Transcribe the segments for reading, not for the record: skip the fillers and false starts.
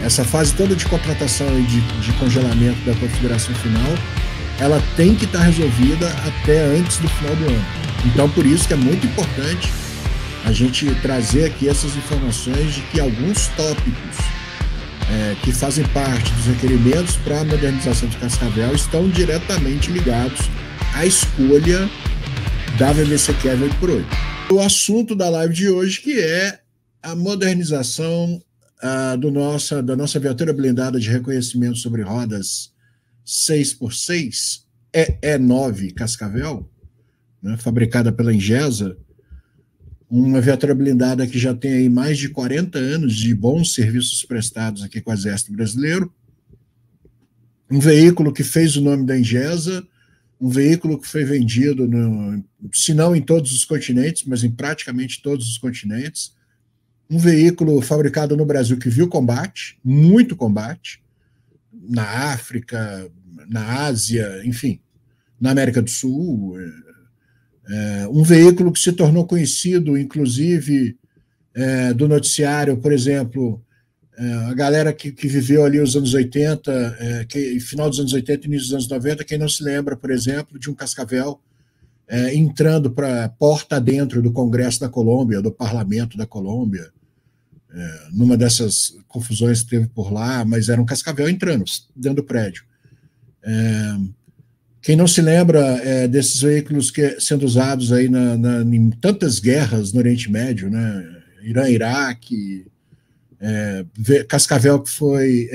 essa fase toda de contratação e de congelamento da configuração final, ela tem que estar resolvida até antes do final do ano. Então, por isso que é muito importante a gente trazer aqui essas informações de que alguns tópicos que fazem parte dos requerimentos para a modernização de Cascavel estão diretamente ligados à escolha da VMC Kevlar 8x8. O assunto da live de hoje, que é a modernização da nossa viatura blindada de reconhecimento sobre rodas 6x6, E9 Cascavel, né, fabricada pela Ingesa, uma viatura blindada que já tem aí mais de 40 anos de bons serviços prestados aqui com o Exército Brasileiro, um veículo que fez o nome da Ingesa, um veículo que foi vendido, se não em todos os continentes, mas em praticamente todos os continentes, um veículo fabricado no Brasil que viu combate, muito combate, na África, na Ásia, enfim, na América do Sul, um veículo que se tornou conhecido, inclusive, do noticiário, por exemplo, a galera que viveu ali os anos 80, final dos anos 80 e início dos anos 90, quem não se lembra, por exemplo, de um Cascavel entrando para porta dentro do Congresso da Colômbia, do Parlamento da Colômbia, numa dessas confusões que teve por lá, mas era um Cascavel entrando dentro do prédio. Quem não se lembra desses veículos sendo usados aí em tantas guerras no Oriente Médio, né? Irã, Iraque, Cascavel que foi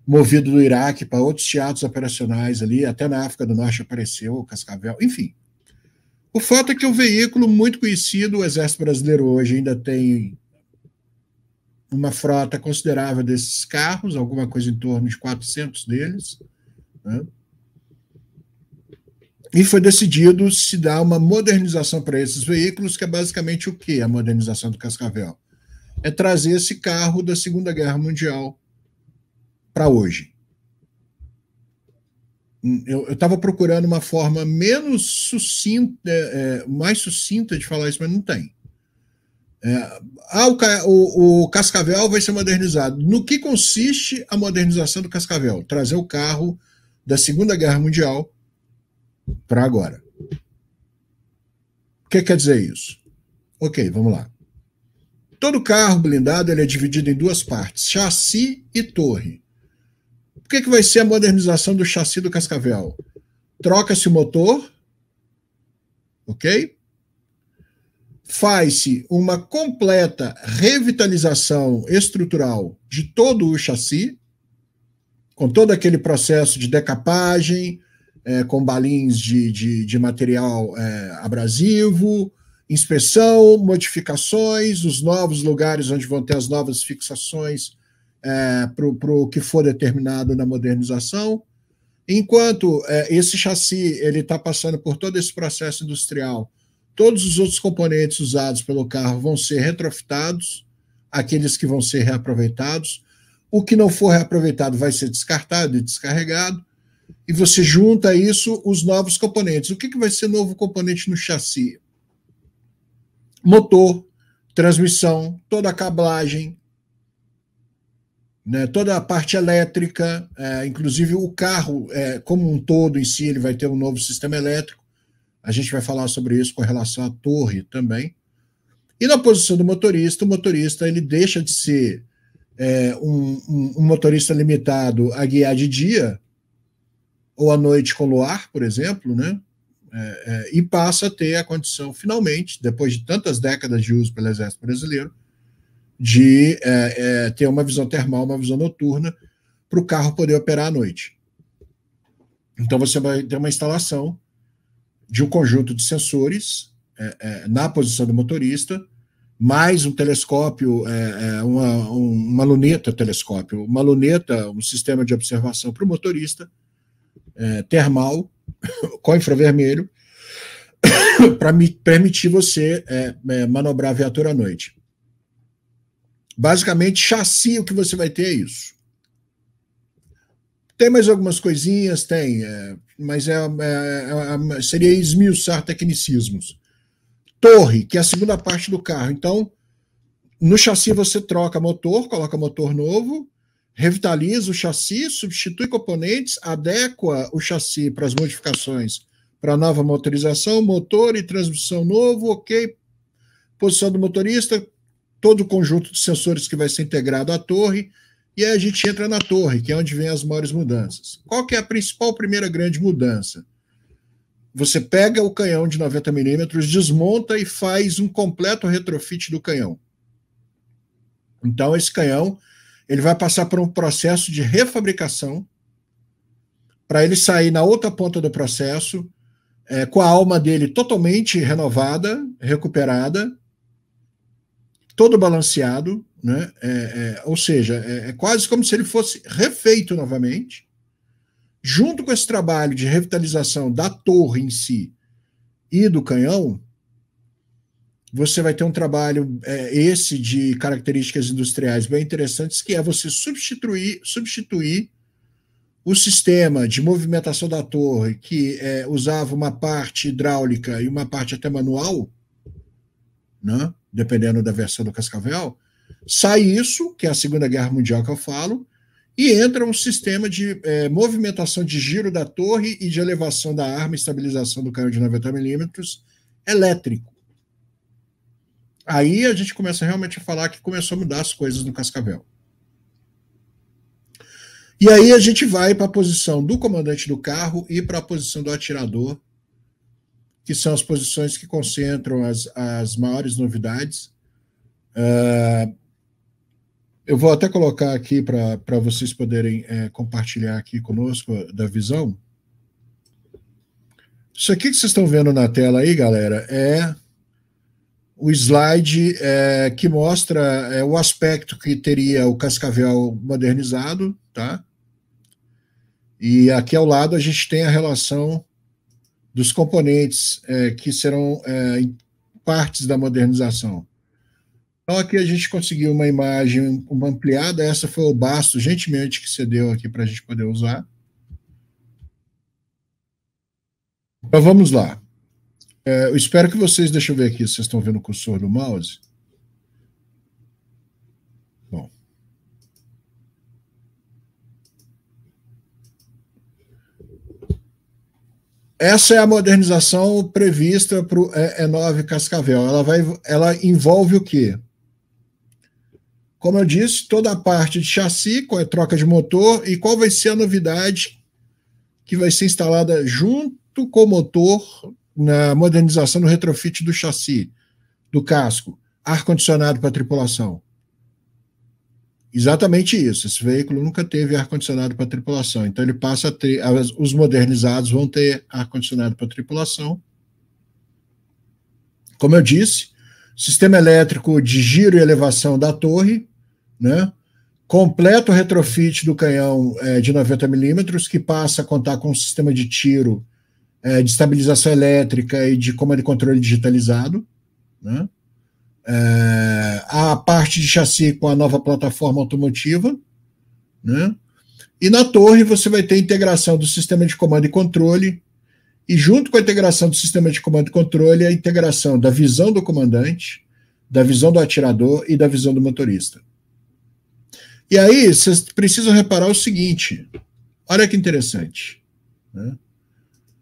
movido do Iraque para outros teatros operacionais ali, até na África do Norte apareceu o Cascavel, enfim. O fato é que é um veículo muito conhecido, o Exército Brasileiro hoje ainda tem uma frota considerável desses carros, alguma coisa em torno de 400 deles, né? E foi decidido se dar uma modernização para esses veículos, que é basicamente o que a modernização do Cascavel? É trazer esse carro da Segunda Guerra Mundial para hoje. Eu estava procurando uma forma menos sucinta, mais sucinta de falar isso, mas não tem. O Cascavel vai ser modernizado. No que consiste a modernização do Cascavel? Trazer o carro da Segunda Guerra Mundial para agora. O que quer dizer isso? Ok, vamos lá. Todo carro blindado ele é dividido em duas partes, chassi e torre. O que vai ser a modernização do chassi do Cascavel? Troca-se o motor, ok? Faz-se uma completa revitalização estrutural de todo o chassi, com todo aquele processo de decapagem, com balins de material abrasivo, inspeção, modificações, os novos lugares onde vão ter as novas fixações para o que for determinado na modernização. Enquanto esse chassi está passando por todo esse processo industrial, todos os outros componentes usados pelo carro vão ser retrofitados, aqueles que vão ser reaproveitados. O que não for reaproveitado vai ser descartado e descarregado. E você junta a isso os novos componentes. O que vai ser novo componente no chassi? Motor, transmissão, toda a cablagem, né, toda a parte elétrica, inclusive o carro como um todo em si, ele vai ter um novo sistema elétrico. A gente vai falar sobre isso com relação à torre também. E na posição do motorista, o motorista ele deixa de ser um motorista limitado a guiar de dia ou à noite com luar, por exemplo, né? E passa a ter a condição, finalmente, depois de tantas décadas de uso pelo Exército Brasileiro, de ter uma visão termal, uma visão noturna, para o carro poder operar à noite. Então você vai ter uma instalação de um conjunto de sensores na posição do motorista, mais um telescópio, uma luneta telescópio, uma luneta, um sistema de observação para o motorista, termal, com infravermelho, para permitir você manobrar a viatura à noite. Basicamente, chassi, o que você vai ter é isso. Tem mais algumas coisinhas? Tem, mas seria esmiuçar tecnicismos. Torre, que é a segunda parte do carro. Então, No chassi você troca motor, coloca motor novo, revitaliza o chassi, substitui componentes, adequa o chassi para as modificações para a nova motorização, motor e transmissão novo, ok, posição do motorista, todo o conjunto de sensores que vai ser integrado à torre, e aí a gente entra na torre, que é onde vem as maiores mudanças. Qual que é a principal primeira grande mudança? Você pega o canhão de 90 milímetros, desmonta e faz um completo retrofit do canhão. Então, esse canhão ele vai passar por um processo de refabricação para ele sair na outra ponta do processo, com a alma dele totalmente renovada, recuperada, todo balanceado, né? Ou seja, é quase como se ele fosse refeito novamente, junto com esse trabalho de revitalização da torre em si e do canhão. Você vai ter um trabalho esse de características industriais bem interessantes, que é você substituir o sistema de movimentação da torre, que usava uma parte hidráulica e uma parte até manual, né, dependendo da versão do Cascavel. Sai isso, que é a Segunda Guerra Mundial que eu falo, e entra um sistema de movimentação de giro da torre e de elevação da arma, estabilização do canhão de 90 milímetros elétrico. Aí a gente começa realmente a falar que começou a mudar as coisas no Cascavel. E aí a gente vai para a posição do comandante do carro e para a posição do atirador, que são as posições que concentram as maiores novidades. Eu vou até colocar aqui para vocês poderem compartilhar aqui conosco da visão. Isso aqui que vocês estão vendo na tela aí, galera, é o slide que mostra o aspecto que teria o Cascavel modernizado, tá? E aqui ao lado a gente tem a relação dos componentes que serão partes da modernização. Então aqui a gente conseguiu uma imagem ampliada, essa foi o Basto gentilmente que cedeu aqui para a gente poder usar. Então vamos lá. Eu espero que vocês, deixa eu ver aqui se vocês estão vendo o cursor do mouse. Bom. Essa é a modernização prevista para o E9 Cascavel. Ela envolve o quê? Como eu disse, toda a parte de chassi, com a troca de motor, e qual vai ser a novidade que vai ser instalada junto com o motor na modernização no retrofit do chassi, do casco, ar-condicionado para a tripulação. Exatamente isso, esse veículo nunca teve ar-condicionado para a tripulação, então ele passa a ter, os modernizados vão ter ar-condicionado para a tripulação. Como eu disse, sistema elétrico de giro e elevação da torre, né? Completo retrofit do canhão de 90 milímetros, que passa a contar com um sistema de tiro de estabilização elétrica e de comando e controle digitalizado, né? A parte de chassi com a nova plataforma automotiva, né? E na torre você vai ter integração do sistema de comando e controle, e junto com a integração do sistema de comando e controle, a integração da visão do comandante, da visão do atirador e da visão do motorista. E aí vocês precisam reparar o seguinte, olha que interessante, né?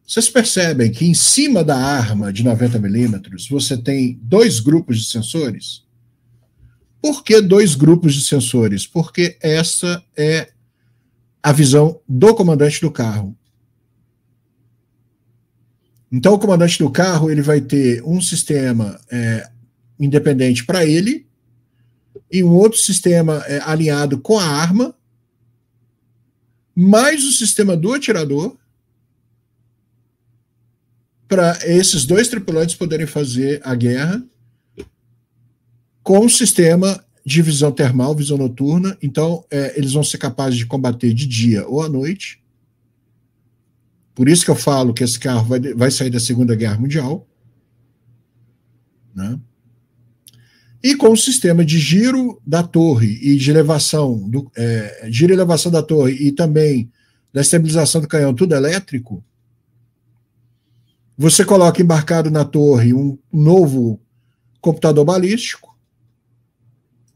Vocês percebem que em cima da arma de 90 milímetros você tem dois grupos de sensores? Por que dois grupos de sensores? Porque essa é a visão do comandante do carro. Então o comandante do carro ele vai ter um sistema independente para ele e um outro sistema alinhado com a arma, mais o sistema do atirador, para esses dois tripulantes poderem fazer a guerra com o sistema de visão termal, visão noturna. Então, eles vão ser capazes de combater de dia ou à noite. Por isso que eu falo que esse carro vai sair da Segunda Guerra Mundial, né? E com o sistema de giro da torre e de elevação, giro e elevação da torre e também da estabilização do canhão, tudo elétrico, você coloca embarcado na torre um novo computador balístico,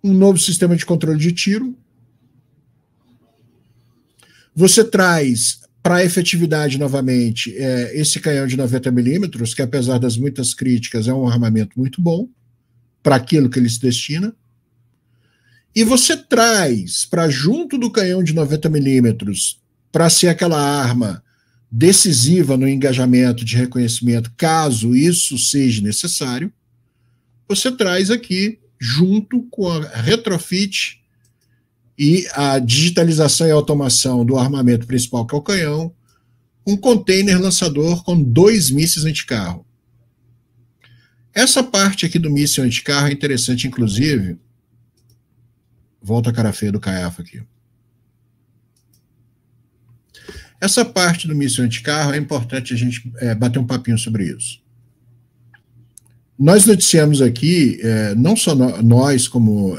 um novo sistema de controle de tiro. Você traz para a efetividade, novamente, esse canhão de 90 milímetros, que apesar das muitas críticas, é um armamento muito bom para aquilo que ele se destina. E você traz para junto do canhão de 90 milímetros, para ser aquela arma decisiva no engajamento de reconhecimento, caso isso seja necessário, você traz aqui, junto com a retrofit e a digitalização e automação do armamento principal, que é o canhão, um container lançador com 2 mísseis anticarro. Essa parte aqui do míssil anticarro é interessante, inclusive. Volta a cara feia do Caiafa aqui. Essa parte do míssil anticarro é importante a gente bater um papinho sobre isso. Nós noticiamos aqui, não só nós, como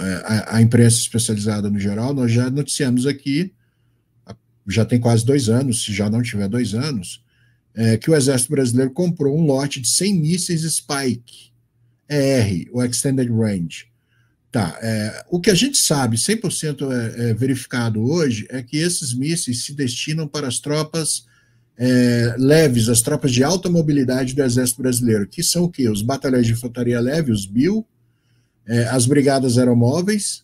a imprensa especializada no geral, nós já noticiamos aqui, já tem quase 2 anos, se já não tiver 2 anos, que o Exército Brasileiro comprou um lote de 100 mísseis Spike ER, o Extended Range. Tá, o que a gente sabe, 100% verificado hoje, é que esses mísseis se destinam para as tropas leves, as tropas de alta mobilidade do Exército Brasileiro, que são o quê? Os batalhões de infantaria leve, os BIL, as brigadas aeromóveis,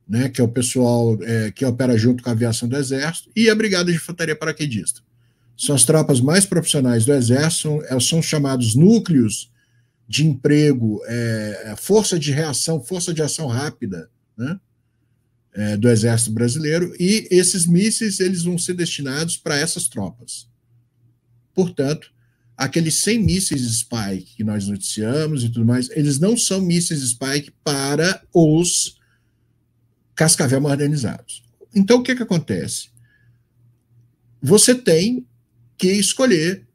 né, que é o pessoal que opera junto com a aviação do Exército, e a brigada de infantaria paraquedista. São as tropas mais profissionais do Exército, são chamados núcleos de emprego, força de reação, força de ação rápida, né, do Exército Brasileiro, e esses mísseis eles vão ser destinados para essas tropas. Portanto, aqueles 100 mísseis Spike que nós noticiamos e tudo mais, eles não são mísseis Spike para os Cascavel modernizados. Então, o que acontece? Você tem que escolher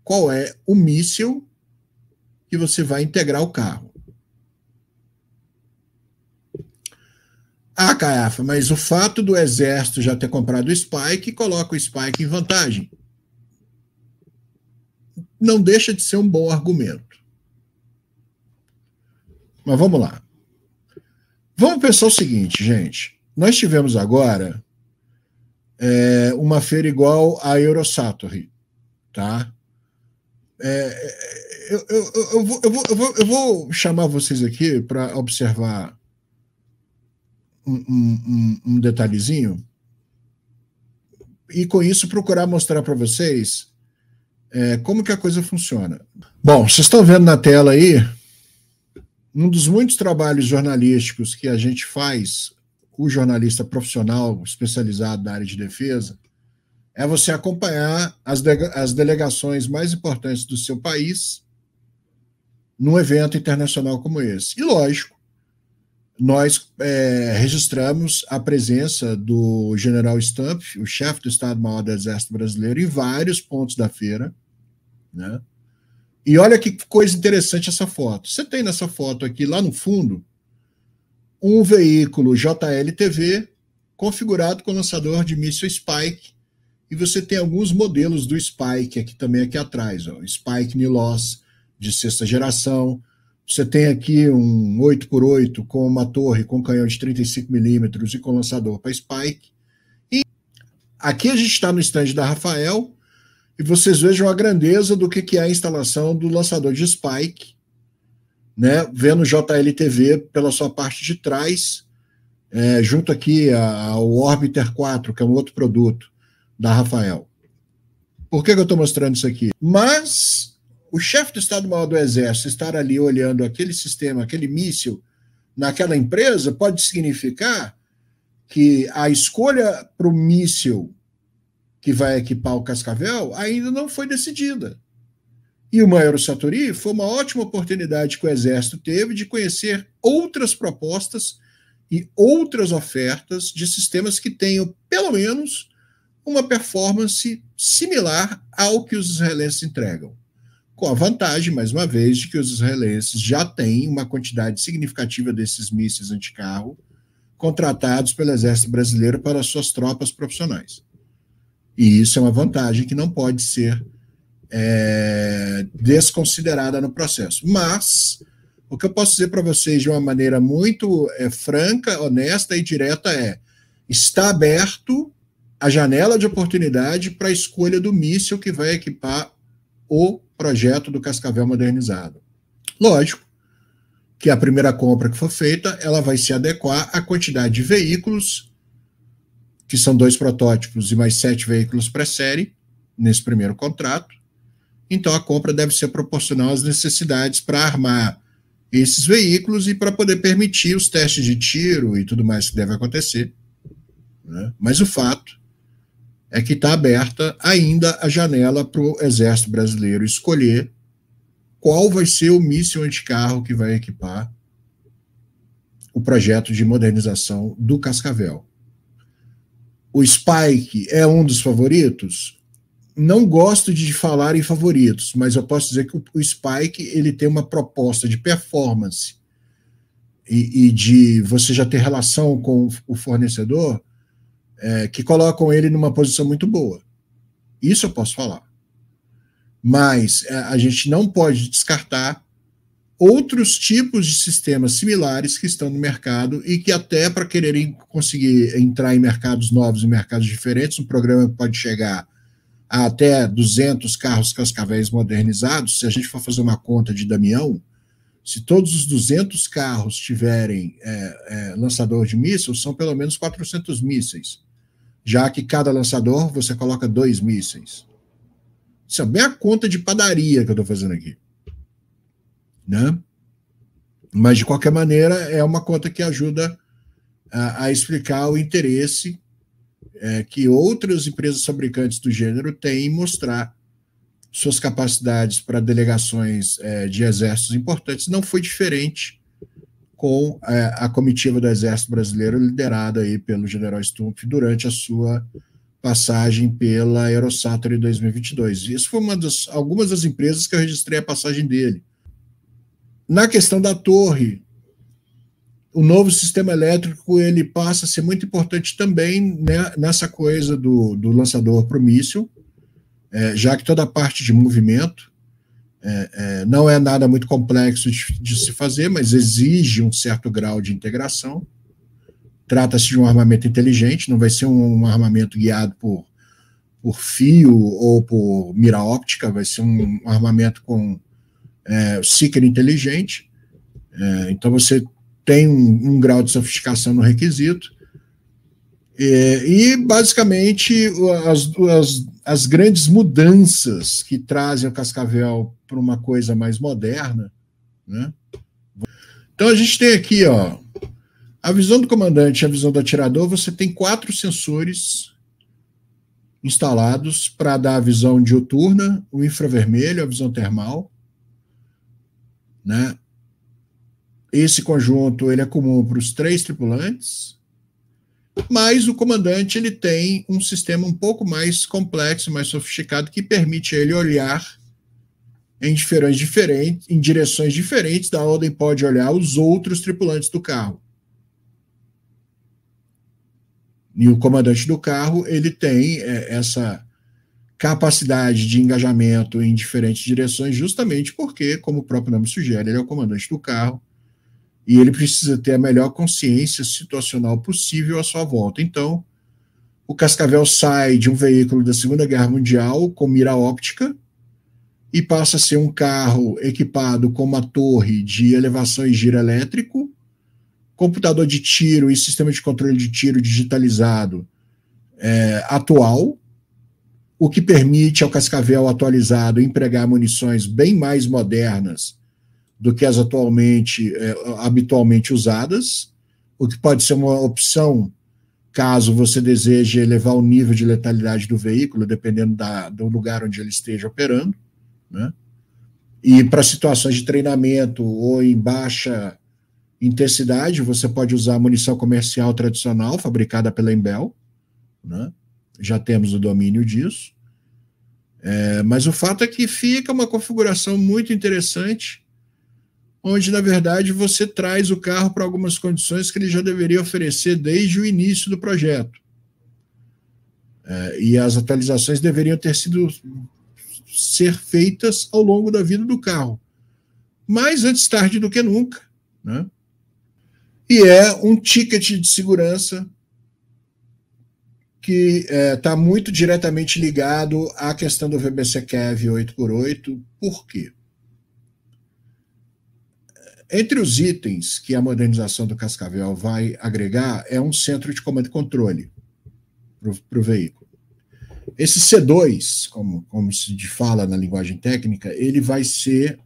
qual é o míssil que você vai integrar ao carro. Ah, Caiafa, mas o fato do Exército já ter comprado o Spike coloca o Spike em vantagem. Não deixa de ser um bom argumento. Mas vamos lá. Vamos pensar o seguinte, gente. Nós tivemos agora uma feira igual a Eurosatory, tá? Eu vou chamar vocês aqui para observar um detalhezinho e, com isso, procurar mostrar para vocês como que a coisa funciona. Bom, vocês estão vendo na tela aí um dos muitos trabalhos jornalísticos que a gente faz, o jornalista profissional especializado na área de defesa, é você acompanhar as delegações mais importantes do seu país num evento internacional como esse. E, lógico, nós registramos a presença do general Stumpf, o chefe do Estado-Maior do Exército Brasileiro, em vários pontos da feira, né? E olha que coisa interessante essa foto. Você tem nessa foto aqui, lá no fundo, um veículo JLTV configurado com lançador de míssil Spike, e você tem alguns modelos do Spike aqui atrás, ó, Spike Nilos de 6ª geração. Você tem aqui um 8x8 com uma torre com canhão de 35 milímetros e com lançador para Spike. E aqui a gente está no stand da Rafael, e vocês vejam a grandeza do que é a instalação do lançador de Spike, né, vendo o JLTV pela sua parte de trás, junto aqui ao Orbiter 4, que é um outro produto da Rafael. Por que eu estou mostrando isso aqui? Mas o chefe do Estado-Maior do Exército estar ali olhando aquele sistema, aquele míssil, naquela empresa, pode significar que a escolha para o míssil que vai equipar o Cascavel ainda não foi decidida. E uma Eurosatory foi uma ótima oportunidade que o Exército teve de conhecer outras propostas e outras ofertas de sistemas que tenham, pelo menos, uma performance similar ao que os israelenses entregam. Com a vantagem, mais uma vez, de que os israelenses já têm uma quantidade significativa desses mísseis anticarro contratados pelo Exército Brasileiro para as suas tropas profissionais. E isso é uma vantagem que não pode ser desconsiderada no processo. Mas O que eu posso dizer para vocês de uma maneira muito franca, honesta e direta está aberto a janela de oportunidade para a escolha do míssil que vai equipar o projeto do Cascavel modernizado. Lógico que a primeira compra que for feita, ela vai se adequar à quantidade de veículos, que são 2 protótipos e mais 7 veículos pré-série, nesse primeiro contrato. Então a compra deve ser proporcional às necessidades para armar esses veículos e para poder permitir os testes de tiro e tudo mais que deve acontecer, né? Mas o fato é que está aberta ainda a janela para o Exército Brasileiro escolher qual vai ser o míssil anticarro que vai equipar o projeto de modernização do Cascavel. O Spike é um dos favoritos? Não gosto de falar em favoritos, mas eu posso dizer que o Spike ele tem uma proposta de performance e de você já ter relação com o fornecedor que colocam ele numa posição muito boa. Isso eu posso falar. Mas a gente não pode descartar outros tipos de sistemas similares que estão no mercado e que até para quererem conseguir entrar em mercados novos, em mercados diferentes, um programa pode chegar a até 200 carros Cascavéis modernizados. Se a gente for fazer uma conta de Damião, se todos os 200 carros tiverem lançador de mísseis, são pelo menos 400 mísseis, já que cada lançador você coloca 2 mísseis. Isso é bem a conta de padaria que eu estou fazendo aqui, né? Mas, de qualquer maneira, é uma conta que ajuda a explicar o interesse que outras empresas fabricantes do gênero têm em mostrar suas capacidades para delegações de exércitos importantes. Não foi diferente com a comitiva do Exército Brasileiro, liderada aí pelo general Stumpf, durante a sua passagem pela Aerosator em 2022. Isso foi algumas das empresas que eu registrei a passagem dele. Na questão da torre, o novo sistema elétrico ele passa a ser muito importante também, né, nessa coisa do lançador para o míssil, já que toda a parte de movimento não é nada muito complexo de se fazer, mas exige um certo grau de integração. Trata-se de um armamento inteligente, não vai ser um armamento guiado por fio ou por mira óptica, vai ser um armamento com seeker inteligente. Então você tem um grau de sofisticação no requisito. E basicamente as grandes mudanças que trazem o Cascavel para uma coisa mais moderna, né? Então a gente tem aqui, ó, a visão do comandante e a visão do atirador. Você tem 4 sensores instalados para dar a visão diuturna, o infravermelho, a visão termal, né? Esse conjunto ele é comum para os 3 tripulantes, mas o comandante ele tem um sistema um pouco mais complexo, mais sofisticado, que permite ele olhar em direções diferentes da ordem pode olhar os outros tripulantes do carro. E o comandante do carro ele tem essa capacidade de engajamento em diferentes direções, justamente porque, como o próprio nome sugere, ele é o comandante do carro e ele precisa ter a melhor consciência situacional possível à sua volta. Então, o Cascavel sai de um veículo da Segunda Guerra Mundial com mira óptica e passa a ser um carro equipado com uma torre de elevação e giro elétrico, computador de tiro e sistema de controle de tiro digitalizado atual, o que permite ao Cascavel atualizado empregar munições bem mais modernas do que as habitualmente usadas, o que pode ser uma opção caso você deseje elevar o nível de letalidade do veículo, dependendo do lugar onde ele esteja operando, né? E para situações de treinamento ou em baixa intensidade, você pode usar munição comercial tradicional, fabricada pela Embel, né? Já temos o domínio disso. Mas o fato é que fica uma configuração muito interessante, onde, na verdade, você traz o carro para algumas condições que ele já deveria oferecer desde o início do projeto. E as atualizações deveriam ser feitas ao longo da vida do carro, mas antes tarde do que nunca, né? E é um ticket de segurança que está muito diretamente ligado à questão do VBC-CAV 8x8. Por quê? Entre os itens que a modernização do Cascavel vai agregar é um centro de comando e controle para o veículo. Esse C2, como se fala na linguagem técnica, ele vai ser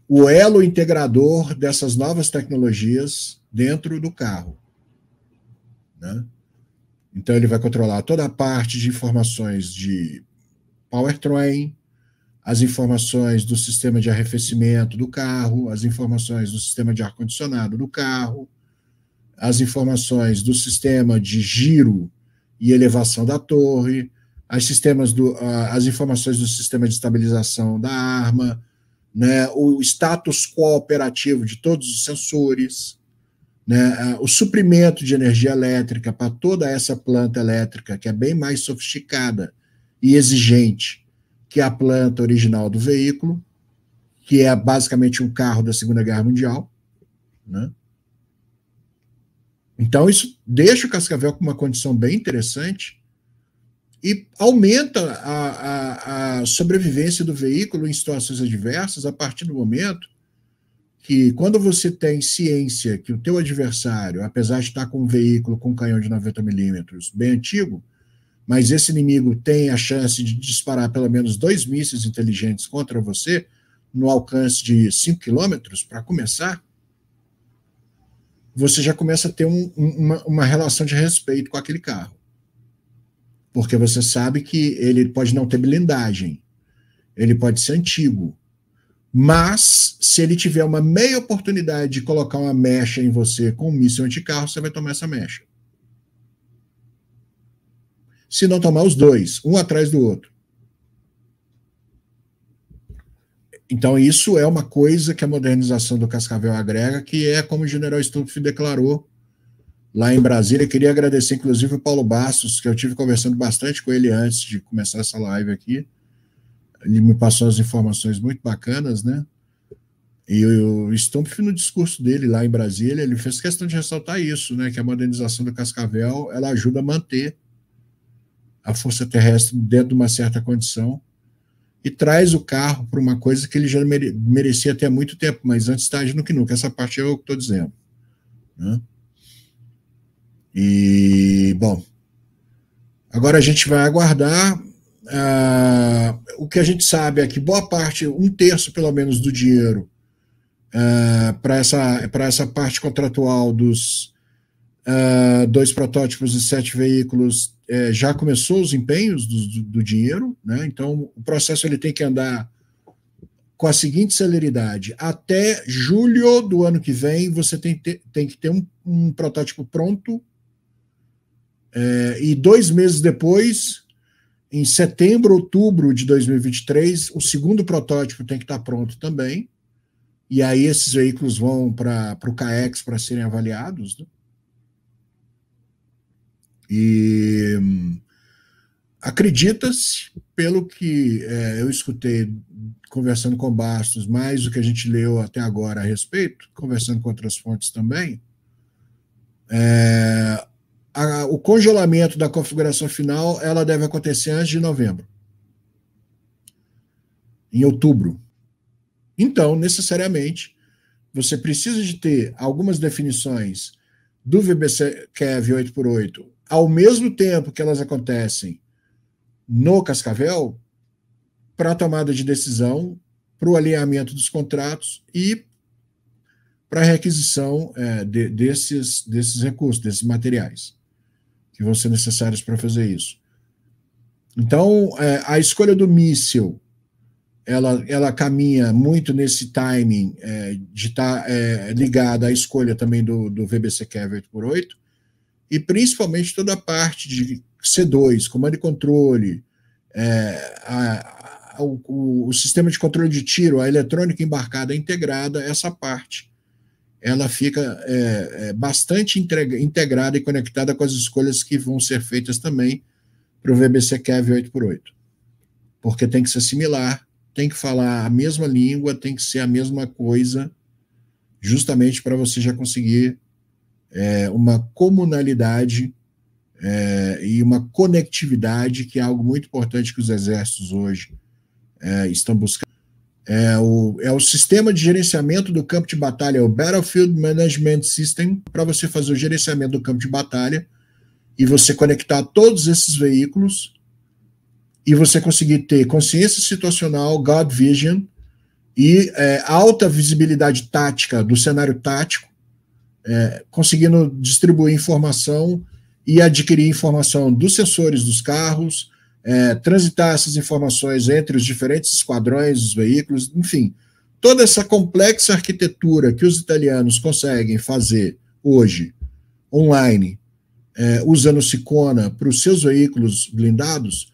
o elo integrador dessas novas tecnologias dentro do carro, né? Então ele vai controlar toda a parte de informações de powertrain, as informações do sistema de arrefecimento do carro, as informações do sistema de ar-condicionado do carro, as informações do sistema de giro e elevação da torre, as informações do sistema de estabilização da arma, né, o status quo operativo de todos os sensores, né, o suprimento de energia elétrica para toda essa planta elétrica, que é bem mais sofisticada e exigente que a planta original do veículo, que é basicamente um carro da Segunda Guerra Mundial, né? Então isso deixa o Cascavel com uma condição bem interessante e aumenta a sobrevivência do veículo em situações adversas a partir do momento que, quando você tem ciência que o teu adversário, apesar de estar com um veículo com um canhão de 90 milímetros bem antigo, mas esse inimigo tem a chance de disparar pelo menos 2 mísseis inteligentes contra você, no alcance de 5 quilômetros, para começar, você já começa a ter uma relação de respeito com aquele carro. Porque você sabe que ele pode não ter blindagem, ele pode ser antigo, mas se ele tiver uma meia oportunidade de colocar uma mecha em você com um míssil anticarro, você vai tomar essa mecha. Se não tomar os dois, um atrás do outro. Então isso é uma coisa que a modernização do Cascavel agrega, que é como o general Stumpf declarou lá em Brasília. Queria agradecer inclusive o Paulo Bastos, que eu tive conversando bastante com ele antes de começar essa live aqui. Ele me passou as informações muito bacanas, né? E o Stumpf, no discurso dele lá em Brasília, ele fez questão de ressaltar isso, né? Que a modernização do Cascavel, ela ajuda a manter a força terrestre dentro de uma certa condição e traz o carro para uma coisa que ele já merecia até há muito tempo, mas antes tarde do que nunca. Essa parte é o que estou dizendo, né? E, bom, agora a gente vai aguardar. O que a gente sabe é que boa parte, 1/3 pelo menos do dinheiro para essa parte contratual dos 2 protótipos e 7 veículos, já começou os empenhos do dinheiro, né? Então o processo ele tem que andar com a seguinte celeridade: até julho do ano que vem você tem que ter um protótipo pronto, e 2 meses depois, em setembro, outubro de 2023, o segundo protótipo tem que estar pronto também, e aí esses veículos vão para o CAEX para serem avaliados, né? E acredita-se, pelo que eu escutei conversando com Bastos, mais do que a gente leu até agora a respeito, conversando com outras fontes também, o congelamento da configuração final ela deve acontecer antes de novembro, em outubro. Então, necessariamente, você precisa de ter algumas definições do VBC-CAV 8x8 ao mesmo tempo que elas acontecem no Cascavel, para a tomada de decisão, para o alinhamento dos contratos e para a requisição desses recursos, desses materiais que vão ser necessários para fazer isso. Então, a escolha do míssil, ela caminha muito nesse timing de estar ligada à escolha também do VBC-CAV 8x8, e principalmente toda a parte de C2, comando e controle, o sistema de controle de tiro, a eletrônica embarcada integrada, essa parte ela fica bastante integrada e conectada com as escolhas que vão ser feitas também para o VBC-CAV 8x8, porque tem que ser similar, tem que falar a mesma língua, tem que ser a mesma coisa, justamente para você já conseguir uma comunalidade e uma conectividade, que é algo muito importante que os exércitos hoje estão buscando. É o sistema de gerenciamento do campo de batalha, o Battlefield Management System, para você fazer o gerenciamento do campo de batalha e você conectar todos esses veículos e você conseguir ter consciência situacional, God Vision e alta visibilidade tática do cenário tático, conseguindo distribuir informação e adquirir informação dos sensores dos carros, transitar essas informações entre os diferentes esquadrões, os veículos, enfim, toda essa complexa arquitetura que os italianos conseguem fazer hoje, online, usando o Sicona para os seus veículos blindados,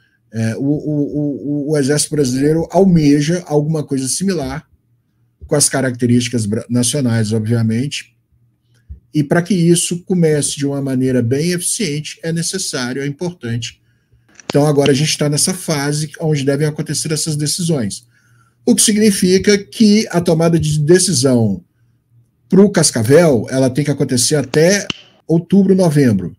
o Exército Brasileiro almeja alguma coisa similar, com as características nacionais, obviamente, e para que isso comece de uma maneira bem eficiente, é necessário, é importante. Então agora a gente está nessa fase onde devem acontecer essas decisões, o que significa que a tomada de decisão para o Cascavel, ela tem que acontecer até outubro, novembro.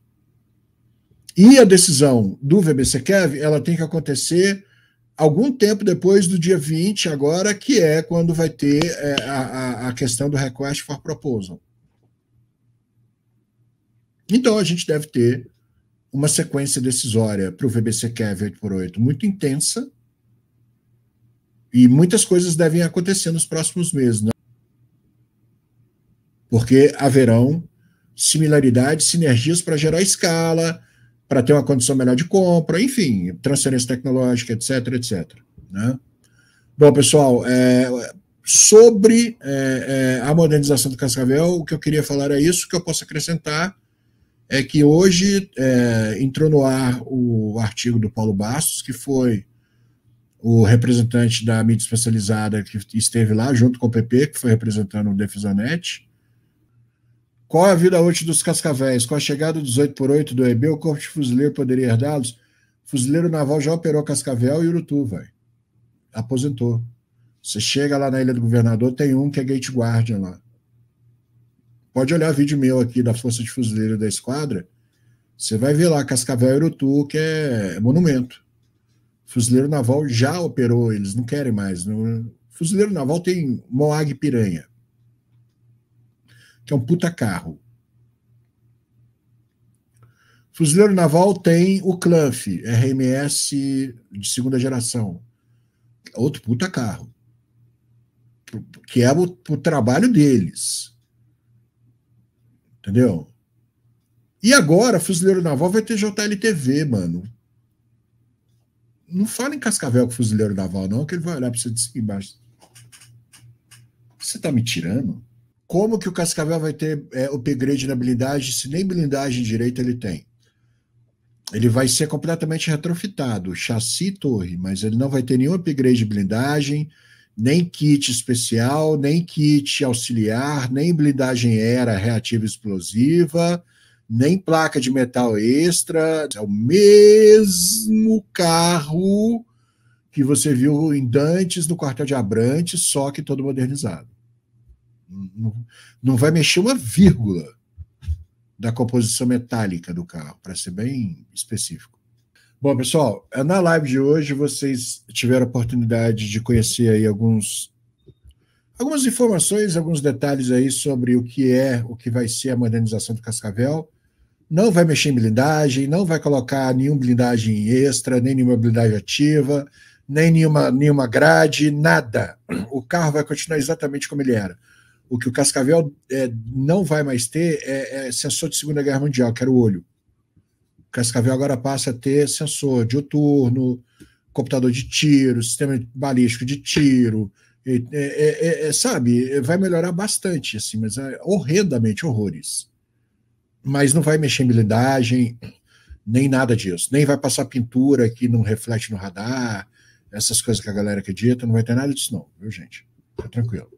E a decisão do VBC-KEV, ela tem que acontecer algum tempo depois do dia 20, agora, que é quando vai ter a questão do Request for Proposal. Então, a gente deve ter uma sequência decisória para o VBC-KEV 8x8 muito intensa, e muitas coisas devem acontecer nos próximos meses, né? Porque haverão similaridades, sinergias para gerar escala, para ter uma condição melhor de compra, enfim, transferência tecnológica, etc, etc. Né? Bom, pessoal, sobre a modernização do Cascavel, o que eu queria falar é isso. O que eu posso acrescentar é que hoje entrou no ar o artigo do Paulo Bastos, que foi o representante da mídia especializada que esteve lá, junto com o PP, que foi representando o Defesanet. Qual é a vida útil dos Cascavéis? Com a chegada dos 8x8 do EB, o Corpo de Fuzileiro poderia herdá-los? O Fuzileiro Naval já operou Cascavel e Urutu, velho. Aposentou. Você chega lá na Ilha do Governador, tem um que é Gate Guardian lá. Pode olhar vídeo meu aqui da Força de Fuzileiro da Esquadra, você vai ver lá Cascavel e Urutu, que é monumento. Fuzileiro Naval já operou, eles não querem mais. Fuzileiro Naval tem Moag Piranha, que é um puta carro. Fuzileiro Naval tem o Clanf, RMS de segunda geração, outro puta carro, que é o trabalho deles. Entendeu? E agora, Fuzileiro Naval vai ter JLTV, mano. Não fala em Cascavel com Fuzileiro Naval, não, que ele vai olhar para você de cima e embaixo. Você tá me tirando? Como que o Cascavel vai ter upgrade na blindagem se nem blindagem direita ele tem? Ele vai ser completamente retrofitado, chassi e torre, mas ele não vai ter nenhum upgrade de blindagem, nem kit especial, nem kit auxiliar, nem blindagem aérea reativa explosiva, nem placa de metal extra. É o mesmo carro que você viu em Dantes, no quartel de Abrantes, só que todo modernizado. Não vai mexer uma vírgula da composição metálica do carro, para ser bem específico. Bom, pessoal, na live de hoje vocês tiveram a oportunidade de conhecer aí algumas informações, alguns detalhes aí sobre o que vai ser a modernização do Cascavel. Não vai mexer em blindagem, não vai colocar nenhuma blindagem extra, nem nenhuma blindagem ativa, nem nenhuma grade, nada. O carro vai continuar exatamente como ele era. O que o Cascavel não vai mais ter é sensor de Segunda Guerra Mundial, que era o olho. O Cascavel agora passa a ter sensor dioturno, computador de tiro, sistema balístico de tiro, sabe? Vai melhorar bastante, assim, mas horrendamente, horrores. Mas não vai mexer em blindagem, nem nada disso. Nem vai passar pintura que não reflete no radar, essas coisas que a galera acredita, não vai ter nada disso não, viu, gente? Fica tranquilo.